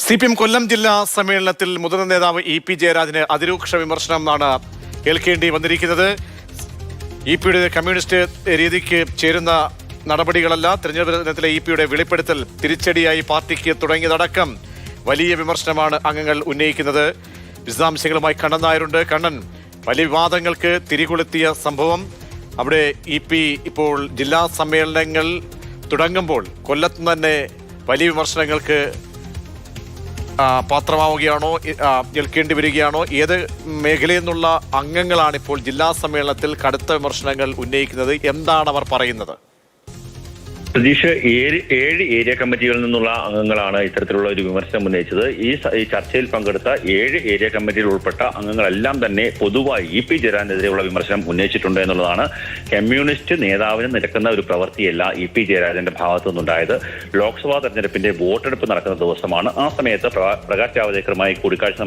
CPM കൊല്ലം ജില്ലാ സമ്മേളനത്തിൽ മുതിർന്ന നേതാവ് ഇ.പി. ജയരാജന് അതിരൂക്ഷ വിമർശനമാണ് കേൾക്കേണ്ടി വന്നിരിക്കുന്നത്. ഇ.പിയുടെ കമ്മ്യൂണിസ്റ്റ് രീതിക്ക് ചേരുന്ന നടപടികളല്ല തെരഞ്ഞെടുപ്പ് ദിനത്തിലെ ഇ.പിയുടെ വെളിപ്പെടുത്തൽ തിരിച്ചടിയായി പാർട്ടിക്ക് തുടങ്ങിയതടക്കം വലിയ വിമർശനമാണ് അംഗങ്ങൾ ഉന്നയിക്കുന്നത്. വിശദാംശങ്ങളുമായി കണ്ണൻ നായരുണ്ട്. കണ്ണൻ, വലിയ വിവാദങ്ങൾക്ക് തിരികൊളുത്തിയ സംഭവം. അവിടെ ഇ.പി ഇപ്പോൾ ജില്ലാ സമ്മേളനങ്ങൾ തുടങ്ങുമ്പോൾ കൊല്ലത്ത് തന്നെ വലിയ വിമർശനങ്ങൾക്ക് പാത്രമാവുകയാണോ, ഏൽക്കേണ്ടി വരികയാണോ? ഏത് മേഖലയിൽ നിന്നുള്ള അംഗങ്ങളാണ് ഇപ്പോൾ ജില്ലാ സമ്മേളനത്തിൽ കടുത്ത വിമർശനങ്ങൾ ഉന്നയിക്കുന്നത്? എന്താണ് അവർ പറയുന്നത്? പ്രതീക്ഷ ഏഴ് ഏരിയ കമ്മിറ്റികളിൽ നിന്നുള്ള അംഗങ്ങളാണ് ഇത്തരത്തിലുള്ള ഒരു വിമർശനം ഉന്നയിച്ചത്. ഈ ചർച്ചയിൽ പങ്കെടുത്ത 7 ഏരിയ കമ്മിറ്റിയിൽ ഉൾപ്പെട്ട അംഗങ്ങളെല്ലാം തന്നെ പൊതുവായി ഇ.പി. ജയരാജനെതിരെയുള്ള വിമർശനം ഉന്നയിച്ചിട്ടുണ്ട് എന്നുള്ളതാണ്. കമ്മ്യൂണിസ്റ്റ് നേതാവിന് നിരക്കുന്ന ഒരു പ്രവൃത്തിയല്ല ഇ.പി. ജയരാജന്റെ ഭാഗത്തു നിന്നുണ്ടായത്. ലോക്സഭാ തെരഞ്ഞെടുപ്പിന്റെ വോട്ടെടുപ്പ് നടക്കുന്ന ദിവസമാണ്. ആ സമയത്ത് പ്രകാശ് ജാവദേക്കറുമായി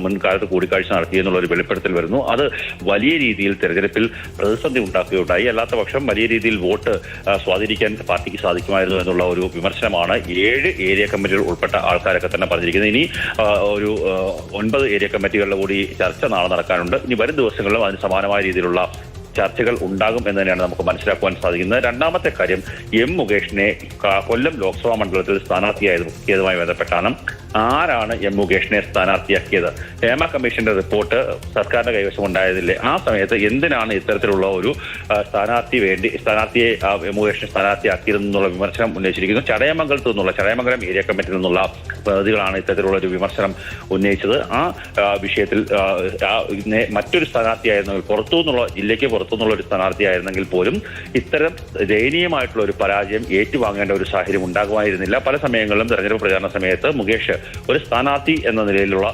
മുൻകാലത്ത് കൂടിക്കാഴ്ച നടത്തിയെന്നുള്ള ഒരു വെളിപ്പെടുത്തൽ വരുന്നു. അത് വലിയ രീതിയിൽ തെരഞ്ഞെടുപ്പിൽ പ്രതിസന്ധി ഉണ്ടാക്കുകയുണ്ടായി. അല്ലാത്ത പക്ഷം വലിയ രീതിയിൽ വോട്ട് സ്വാധീനിക്കാൻ പാർട്ടിക്ക് സാധിക്കും എന്നുള്ള ഒരു വിമർശനമാണ് 7 ഏരിയ കമ്മിറ്റികൾ ഉൾപ്പെട്ട ആൾക്കാരൊക്കെ തന്നെ പറഞ്ഞിരിക്കുന്നത്. ഇനി ഒരു 9 ഏരിയ കമ്മിറ്റികളുടെ കൂടി ചർച്ച നാളെ നടക്കാനുണ്ട്. ഇനി വരും ദിവസങ്ങളിലും അതിന് സമാനമായ രീതിയിലുള്ള ചർച്ചകൾ ഉണ്ടാകും എന്ന് തന്നെയാണ് നമുക്ക് മനസ്സിലാക്കുവാൻ സാധിക്കുന്നത്. രണ്ടാമത്തെ കാര്യം, എം മുകേഷിനെ കൊല്ലം ലോക്സഭാ മണ്ഡലത്തിൽ സ്ഥാനാർത്ഥിയായതുമായി ബന്ധപ്പെട്ടാണ്. ആരാണ് എം മുകേഷിനെ സ്ഥാനാർത്ഥിയാക്കിയത്? ഹേമ കമ്മീഷന്റെ റിപ്പോർട്ട് സർക്കാരിന്റെ കൈവശം ഉണ്ടായതില്ലേ? ആ സമയത്ത് എന്തിനാണ് ഇത്തരത്തിലുള്ള ഒരു സ്ഥാനാർത്ഥിയെ എം മുകേഷിനെ സ്ഥാനാർത്ഥിയാക്കിയതെന്നുള്ള വിമർശനം ഉന്നയിച്ചിരിക്കുന്നു. ചടയമംഗലം ഏരിയ കമ്മിറ്റിയിൽ നിന്നുള്ള പ്രതിനിധികളാണ് ഇത്തരത്തിലുള്ള ഒരു വിമർശനം ഉന്നയിച്ചത്. ആ വിഷയത്തിൽ മറ്റൊരു സ്ഥാനാർത്ഥിയായിരുന്നെങ്കിൽ ജില്ലയ്ക്ക് പുറത്തുനിന്നുള്ള ഒരു സ്ഥാനാർത്ഥിയായിരുന്നെങ്കിൽ പോലും ഇത്തരം ദയനീയമായിട്ടുള്ള ഒരു പരാജയം ഏറ്റുവാങ്ങേണ്ട ഒരു സാഹചര്യം ഉണ്ടാകുമായിരുന്നില്ല. പല സമയങ്ങളിലും തെരഞ്ഞെടുപ്പ് പ്രചാരണ സമയത്ത് മുകേഷ് ഒരു സ്ഥാനാർത്ഥി എന്ന നിലയിലുള്ള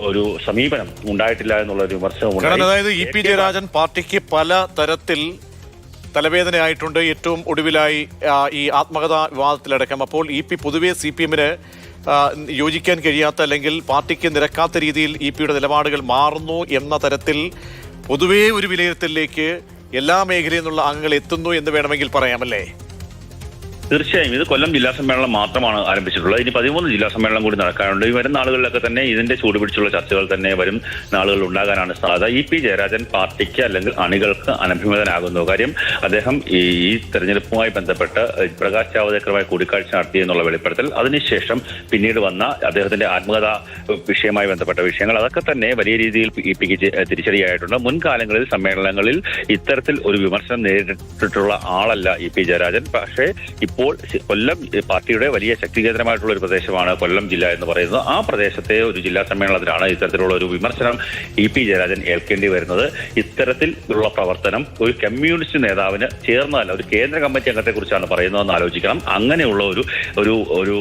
ഒരു സമീപനം ഉണ്ടായിട്ടില്ല എന്നുള്ള ഒരു വിമർശനം. അതായത് ഇ.പി. ജയരാജൻ പാർട്ടിക്ക് പല തരത്തിൽ തലവേദനയായിട്ടുണ്ട്. ഏറ്റവും ഒടുവിലായി ഈ ആത്മകഥാ വിവാദത്തിലടക്കം. അപ്പോൾ ഇ.പി. പൊതുവെ CPM-ന് യോജിക്കാൻ കഴിയാത്ത അല്ലെങ്കിൽ പാർട്ടിക്ക് നിരക്കാത്ത രീതിയിൽ ഇ.പിയുടെ നിലപാടുകൾ മാറുന്നു എന്ന തരത്തിൽ പൊതുവേ ഒരു വിലയിരുത്തലിലേക്ക് എല്ലാ മേഖലയിൽ നിന്നുള്ള അംഗങ്ങൾ എത്തുന്നു എന്ന് വേണമെങ്കിൽ പറയാമല്ലേ? തീർച്ചയായും ഇത് കൊല്ലം ജില്ലാ സമ്മേളനം മാത്രമാണ് ആരംഭിച്ചിട്ടുള്ളത്. ഇനി 13 ജില്ലാ സമ്മേളനം കൂടി നടക്കാനുണ്ട്. ഈ വരുന്ന നാളുകളിലൊക്കെ തന്നെ ഇതിന്റെ ചൂടുപിടിച്ചുള്ള ചർച്ചകൾ തന്നെ വരും നാളുകളിൽ ഉണ്ടാകാനാണ് സാധ്യത. ഇ.പി. ജയരാജൻ പാർട്ടിക്ക് അല്ലെങ്കിൽ അണികൾക്ക് അനഭിമതനാകുന്നു. കാര്യം അദ്ദേഹം ഈ തെരഞ്ഞെടുപ്പുമായി ബന്ധപ്പെട്ട് പ്രകാശ് ജാവദേക്കറുമായി കൂടിക്കാഴ്ച നടത്തി എന്നുള്ള വെളിപ്പെടുത്തൽ, അതിനുശേഷം പിന്നീട് വന്ന അദ്ദേഹത്തിന്റെ ആത്മകഥ വിഷയവുമായി ബന്ധപ്പെട്ട വിഷയങ്ങൾ, അതൊക്കെ തന്നെ വലിയ രീതിയിൽ ഇ.പിക്ക് തിരിച്ചടിയായിട്ടുണ്ട്. മുൻകാലങ്ങളിൽ സമ്മേളനങ്ങളിൽ ഇത്തരത്തിൽ ഒരു വിമർശനം നേരിട്ടിട്ടുള്ള ആളല്ല ഇ.പി. ജയരാജൻ. പക്ഷേ ഇപ്പോൾ കൊല്ലം പാർട്ടിയുടെ വലിയ ശക്തികേന്ദ്രമായിട്ടുള്ള ഒരു പ്രദേശമാണ് കൊല്ലം ജില്ല എന്ന് പറയുന്നത്. ആ പ്രദേശത്തെ ഒരു ജില്ലാ സമ്മേളനത്തിലാണ് ഇത്തരത്തിലുള്ള ഒരു വിമർശനം ഇ.പി. ജയരാജൻ ഏൽക്കേണ്ടി വരുന്നത്. ഇത്തരത്തിലുള്ള പ്രവർത്തനം ഒരു കമ്മ്യൂണിസ്റ്റ് നേതാവിന് ചേർന്നതല്ല, ഒരു കേന്ദ്ര കമ്മിറ്റി അംഗത്തെ കുറിച്ചാണ് പറയുന്നതെന്ന് ആലോചിക്കണം. അങ്ങനെയുള്ള ഒരു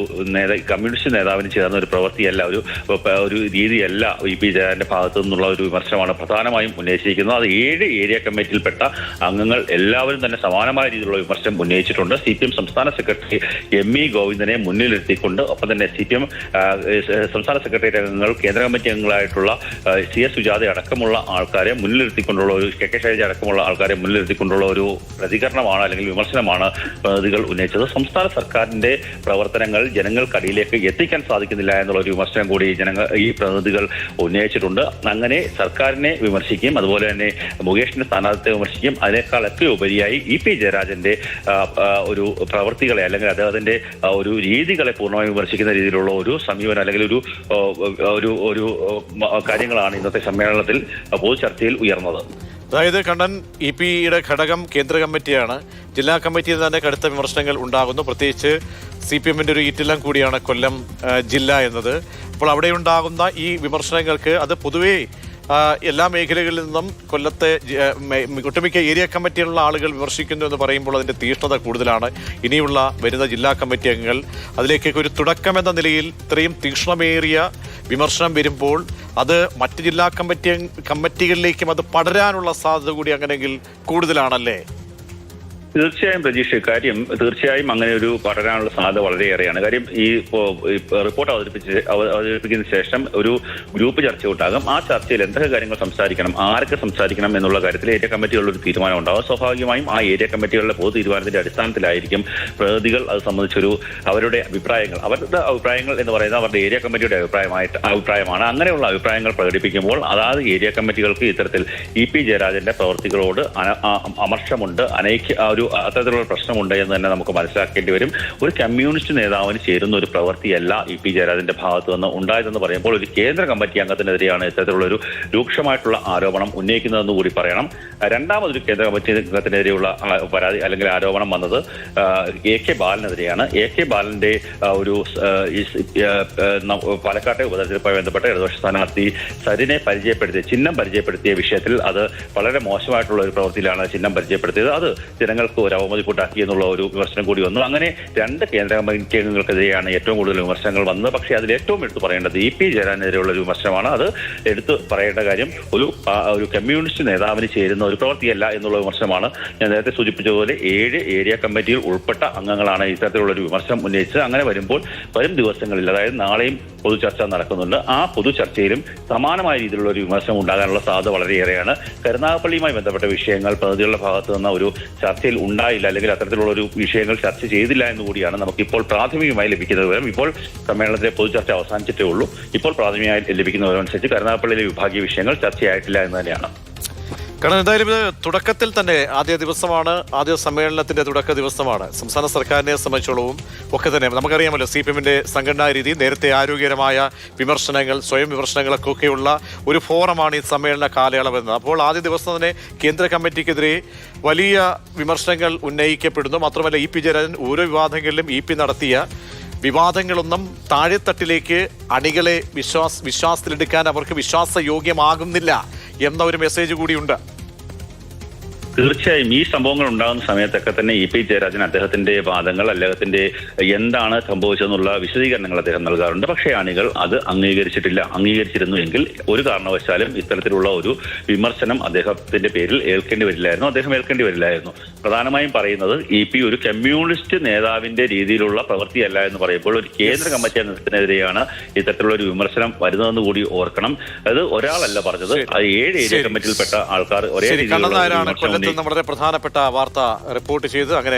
കമ്മ്യൂണിസ്റ്റ് നേതാവിന് ചേർന്ന ഒരു പ്രവൃത്തിയല്ല, ഒരു രീതിയല്ല ഇ.പി. ജയരാജന്റെ ഭാഗത്തു നിന്നുള്ള ഒരു വിമർശനമാണ് പ്രധാനമായും ഉന്നയിച്ചിരിക്കുന്നത്. അത് 7 ഏരിയ കമ്മിറ്റിയിൽപ്പെട്ട അംഗങ്ങൾ എല്ലാവരും തന്നെ സമാനമായ രീതിയിലുള്ള വിമർശനം ഉന്നയിച്ചിട്ടുണ്ട്. CPM സംസ്ഥാന സെക്രട്ടറി എം.ഇ. ഗോവിന്ദനെ മുന്നിലിരുത്തിക്കൊണ്ട്, ഒപ്പം തന്നെ CPM സംസ്ഥാന സെക്രട്ടേറിയറ്റ് അംഗങ്ങൾ, കേന്ദ്ര കമ്മിറ്റി അംഗങ്ങളായിട്ടുള്ള CS സുജാത അടക്കമുള്ള ആൾക്കാരെ മുന്നിലിരുത്തിക്കൊണ്ടുള്ള KK ശൈലജ അടക്കമുള്ള ആൾക്കാരെ മുന്നിലിരുത്തിക്കൊണ്ടുള്ള ഒരു പ്രതികരണമാണ് അല്ലെങ്കിൽ വിമർശനമാണ് പ്രതിനിധികൾ ഉന്നയിച്ചത്. സംസ്ഥാന സർക്കാരിന്റെ പ്രവർത്തനങ്ങൾ ജനങ്ങൾക്കടിയിലേക്ക് എത്തിക്കാൻ സാധിക്കുന്നില്ല എന്നുള്ള ഒരു വിമർശനം കൂടി ഈ പ്രതിനിധികൾ ഉന്നയിച്ചിട്ടുണ്ട്. അങ്ങനെ സർക്കാരിനെ വിമർശിക്കും, അതുപോലെ തന്നെ മുകേഷിന്റെ സ്ഥാനാർത്ഥിയെ വിമർശിക്കും. അതിനേക്കാളൊക്കെ ഉപരിയായി ഇ.പി. ജയരാജന്റെ ഒരു പ്രവൃത്തികളെ അല്ലെങ്കിൽ അദ്ദേഹത്തിന്റെ ഒരു രീതികളെ പൂർണ്ണമായും വിമർശിക്കുന്ന രീതിയിലുള്ള ഒരു സമീപനം അല്ലെങ്കിൽ ഒരു കാര്യങ്ങളാണ് ഇന്നത്തെ സമ്മേളനത്തിൽ പൊതുചർച്ചയിൽ ഉയർന്നത്. അതായത് കണ്ണൻ, ഇ.പിയുടെ ഘടകം കേന്ദ്ര കമ്മിറ്റിയാണ്. ജില്ലാ കമ്മിറ്റിയിൽ തന്നെ കടുത്ത വിമർശനങ്ങൾ ഉണ്ടാകുന്നു. പ്രത്യേകിച്ച് CPM-ന്റെ ഒരു ഈറ്റില്ലം കൂടിയാണ് കൊല്ലം ജില്ല എന്നത്. അപ്പോൾ അവിടെ ഉണ്ടാകുന്ന ഈ വിമർശനങ്ങൾക്ക് അത് പൊതുവേ എല്ലാ മേഖലകളിൽ നിന്നും കൊല്ലത്തെ ഒട്ടുമിക്ക ഏരിയ കമ്മിറ്റിയിലുള്ള ആളുകൾ വിമർശിക്കുന്നു എന്ന് പറയുമ്പോൾ അതിൻ്റെ തീഷ്ണത കൂടുതലാണ്. ഇനിയുള്ള വരുന്ന ജില്ലാ കമ്മിറ്റി അംഗങ്ങൾ അതിലേക്കൊക്കെ ഒരു തുടക്കമെന്ന നിലയിൽ ഇത്രയും തീക്ഷ്ണമേറിയ വിമർശനം വരുമ്പോൾ അത് മറ്റ് ജില്ലാ കമ്മിറ്റികളിലേക്കും അത് പടരാനുള്ള സാധ്യത കൂടി അങ്ങനെയെങ്കിൽ കൂടുതലാണല്ലേ? തീർച്ചയായും പ്രതീക്ഷ കാര്യം തീർച്ചയായും അങ്ങനെ ഒരു പഠനമുള്ള സാധ്യത വളരെയേറെയാണ്. കാര്യം ഈ റിപ്പോർട്ട് അവതരിപ്പിക്കുന്ന ശേഷം ഒരു ഗ്രൂപ്പ് ചർച്ച ഉണ്ടാകും. ആ ചർച്ചയിൽ എന്തൊക്കെ കാര്യങ്ങൾ സംസാരിക്കണം, ആരൊക്കെ സംസാരിക്കണം എന്നുള്ള കാര്യത്തിൽ ഏരിയ കമ്മിറ്റികളുടെ ഒരു തീരുമാനം ഉണ്ടാകും. സ്വാഭാവികമായും ആ ഏരിയ കമ്മിറ്റികളുടെ പൊതു തീരുമാനത്തിന്റെ അടിസ്ഥാനത്തിലായിരിക്കും പ്രതിനിധികൾ അത് സംബന്ധിച്ചൊരു അവരുടെ അഭിപ്രായങ്ങൾ എന്ന് പറയുന്നത് അവരുടെ ഏരിയ കമ്മിറ്റിയുടെ അഭിപ്രായമാണ്. അങ്ങനെയുള്ള അഭിപ്രായങ്ങൾ പ്രകടിപ്പിക്കുമ്പോൾ അതാത് ഏരിയ കമ്മിറ്റികൾക്ക് ഇത്തരത്തിൽ EP ജയരാജന്റെ പ്രവർത്തികളോട് അമർഷമുണ്ട്, അത്തരത്തിലുള്ള പ്രശ്നമുണ്ട് എന്ന് തന്നെ നമുക്ക് മനസ്സിലാക്കേണ്ടി വരും. ഒരു കമ്മ്യൂണിസ്റ്റ് നേതാവിന് ചേരുന്ന ഒരു പ്രവൃത്തിയല്ല EP ജയരാജന്റെ ഭാഗത്തു നിന്ന് ഉണ്ടായതെന്ന് പറയുമ്പോൾ ഒരു കേന്ദ്ര കമ്മിറ്റി അംഗത്തിനെതിരെയാണ് ഇത്തരത്തിലുള്ള ഒരു രൂക്ഷമായിട്ടുള്ള ആരോപണം ഉന്നയിക്കുന്നതെന്ന് കൂടി പറയണം. രണ്ടാമതൊരു കേന്ദ്ര കമ്മിറ്റി അംഗത്തിനെതിരെയുള്ള പരാതി അല്ലെങ്കിൽ ആരോപണം വന്നത് AK ബാലനെതിരെയാണ്. AK ബാലന്റെ ഒരു പാലക്കാട്ടെ ഉപതെരഞ്ഞെടുപ്പുമായി ബന്ധപ്പെട്ട ഇടതുപക്ഷ സ്ഥാനാർത്ഥി സരിനെ ചിഹ്നം പരിചയപ്പെടുത്തിയ വിഷയത്തിൽ അത് വളരെ മോശമായിട്ടുള്ള ഒരു പ്രവൃത്തിയിലാണ് ചിഹ്നം പരിചയപ്പെടുത്തിയത്. അത് ജനങ്ങൾക്ക് ഒരു അവമതിക്കൂട്ടാക്കി എന്നുള്ള ഒരു വിമർശനം കൂടി വന്നു. അങ്ങനെ രണ്ട് കേന്ദ്ര കമ്മിറ്റി അംഗങ്ങൾക്കെതിരെയാണ് ഏറ്റവും കൂടുതൽ വിമർശനങ്ങൾ വന്നത്. പക്ഷേ അതിൽ ഏറ്റവും എടുത്തു പറയേണ്ടത് EP ജയരാജനെതിരെയുള്ള ഒരു വിമർശനമാണ്. അത് എടുത്തു പറയേണ്ട കാര്യം ഒരു കമ്മ്യൂണിസ്റ്റ് നേതാവിന് ചേരുന്ന ഒരു പ്രവൃത്തിയല്ല എന്നുള്ള വിമർശനമാണ്. ഞാൻ നേരത്തെ സൂചിപ്പിച്ചതുപോലെ 7 ഏരിയ കമ്മിറ്റിയിൽ ഉൾപ്പെട്ട അംഗങ്ങളാണ് ഇത്തരത്തിലുള്ള ഒരു വിമർശനം ഉന്നയിച്ചത്. അങ്ങനെ വരുമ്പോൾ വരും ദിവസങ്ങളിൽ, അതായത് നാളെയും പൊതുചർച്ച നടക്കുന്നുണ്ട്. ആ പൊതുചർച്ചയിലും സമാനമായ രീതിയിലുള്ള ഒരു വിമർശനം ഉണ്ടാകാനുള്ള സാധ്യത വളരെയേറെയാണ്. കരുനാഗപ്പള്ളിയുമായി ബന്ധപ്പെട്ട വിഷയങ്ങൾ പ്രതിനിധികളുടെ ഭാഗത്തു നിന്ന് ഒരു ചർച്ചയിൽ ഉണ്ടായില്ല, അല്ലെങ്കിൽ അത്തരത്തിലുള്ള ഒരു വിഷയങ്ങൾ ചർച്ച ചെയ്തില്ല എന്നുകൂടിയാണ് നമുക്കിപ്പോൾ പ്രാഥമികമായി ലഭിക്കുന്ന വിവരം. ഇപ്പോൾ സമ്മേളനത്തിലെ പൊതുചർച്ച അവസാനിച്ചിട്ടേ ഉള്ളൂ. ഇപ്പോൾ പ്രാഥമികമായി ലഭിക്കുന്ന വിവരമനുസരിച്ച് കരുനാഗപ്പള്ളിയിലെ വിഭാഗീയ വിഷയങ്ങൾ ചർച്ചയായിട്ടില്ല എന്ന് തന്നെയാണ്. കാരണം എന്തായാലും ഇത് തുടക്കത്തിൽ തന്നെ ആദ്യ സമ്മേളനത്തിന്റെ തുടക്ക ദിവസമാണ്. സംസ്ഥാന സർക്കാരിനെ സംബന്ധിച്ചോളവും ഒക്കെ തന്നെ നമുക്കറിയാമല്ലോ, CPM-ന്റെ സംഘടനാ രീതി നേരത്തെ ആരോഗ്യകരമായ വിമർശനങ്ങൾ, സ്വയം വിമർശനങ്ങളൊക്കെയുള്ള ഒരു ഫോറമാണ് ഈ സമ്മേളന കാലയളവെന്ന്. അപ്പോൾ ആദ്യ ദിവസം തന്നെ കേന്ദ്ര കമ്മിറ്റിക്കെതിരെ വലിയ വിമർശനങ്ങൾ ഉന്നയിക്കപ്പെടുന്നു. മാത്രമല്ല EP ജയരാജൻ ഓരോ വിവാദങ്ങളിലും EP നടത്തിയ വിവാദങ്ങളൊന്നും താഴെത്തട്ടിലേക്ക് അണികളെ വിശ്വാസത്തിലെടുക്കാൻ അവർക്ക് വിശ്വാസയോഗ്യമാകുന്നില്ല എന്ന ഒരു മെസ്സേജ് കൂടിയുണ്ട്. തീർച്ചയായും ഈ സംഭവങ്ങൾ ഉണ്ടാകുന്ന സമയത്തൊക്കെ തന്നെ EP ജയരാജൻ അദ്ദേഹത്തിന്റെ വാദങ്ങൾ, അദ്ദേഹത്തിന്റെ എന്താണ് സംഭവിച്ചതെന്നുള്ള വിശദീകരണങ്ങൾ അദ്ദേഹം നൽകാറുണ്ട്. പക്ഷേ അണികൾ അത് അംഗീകരിച്ചിരുന്നു എങ്കിൽ ഒരു കാരണവശാലും ഇത്തരത്തിലുള്ള ഒരു വിമർശനം അദ്ദേഹത്തിന്റെ പേരിൽ അദ്ദേഹം ഏൽക്കേണ്ടി വരില്ലായിരുന്നു. പ്രധാനമായും പറയുന്നത് EP ഒരു കമ്മ്യൂണിസ്റ്റ് നേതാവിന്റെ രീതിയിലുള്ള പ്രവൃത്തിയല്ല എന്ന് പറയുമ്പോൾ ഒരു കേന്ദ്ര കമ്മിറ്റി അംഗത്തിനെതിരെയാണ് ഇത്തരത്തിലുള്ള ഒരു വിമർശനം വരുന്നതെന്ന് കൂടി ഓർക്കണം. അത് ഒരാളല്ല പറഞ്ഞത്, അത് 7 ഏരിയ കമ്മിറ്റിയിൽപ്പെട്ട ആൾക്കാർ ഒരേ രീതിയിലുള്ള വളരെ പ്രധാനപ്പെട്ട വാർത്ത റിപ്പോർട്ട് ചെയ്ത് അങ്ങനെ